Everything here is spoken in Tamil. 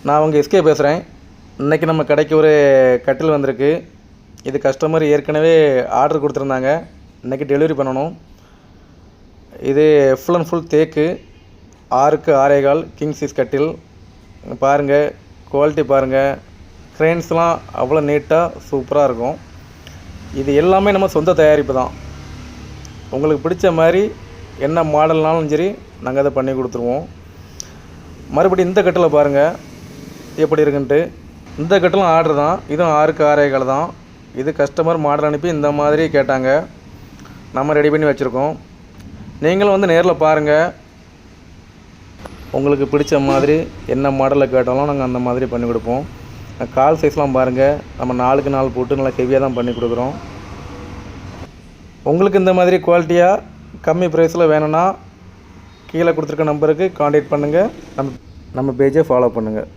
நான் உங்கள் எஸ்கே பேசுகிறேன். இன்றைக்கி நம்ம கடைக்கு ஒரு கட்டில் வந்திருக்கு. இது கஸ்டமர் ஏற்கனவே ஆர்டர் கொடுத்துருந்தாங்க. இன்றைக்கி டெலிவரி பண்ணணும். இது ஃபுல் அண்ட் ஃபுல் தேக்கு, 6க்கு 6.25 கிங் சைஸ் கட்டில். பாருங்கள், குவாலிட்டி பாருங்கள். க்ரெயின்ஸ்லாம் அவ்வளோ நீட்டாக சூப்பராக இருக்கும். இது எல்லாமே நம்ம சொந்த தயாரிப்பு தான். உங்களுக்கு பிடிச்ச மாதிரி என்ன மாடல்னாலும் சரி நாங்கள் அதை பண்ணி கொடுத்துருவோம். மறுபடியும் இந்த கட்டில் பாருங்கள் எப்படி இருக்குன்ட்டு. இந்த கட்டிலும் ஆர்டர் தான். இதுவும் 6க்கு 6.25 தான். இது கஸ்டமர் மாடல் அனுப்பி இந்த மாதிரி கேட்டாங்க. நம்ம ரெடி பண்ணி வச்சுருக்கோம். நீங்களும் வந்து நேரில் பாருங்கள். உங்களுக்கு பிடிச்ச மாதிரி என்ன மாடலில் கேட்டாலும் நாங்கள் அந்த மாதிரி பண்ணி கொடுப்போம். கால் சைஸ்லாம் பாருங்கள், நம்ம 4க்கு 4 போட்டு நல்லா ஹெவியாக தான் பண்ணி கொடுக்குறோம். உங்களுக்கு இந்த மாதிரி குவாலிட்டியாக கம்மி ப்ரைஸில் வேணும்னா கீழே கொடுத்துருக்க நம்பருக்கு காண்டாக்ட் பண்ணுங்கள். நம்ம பேஜை ஃபாலோ பண்ணுங்கள்.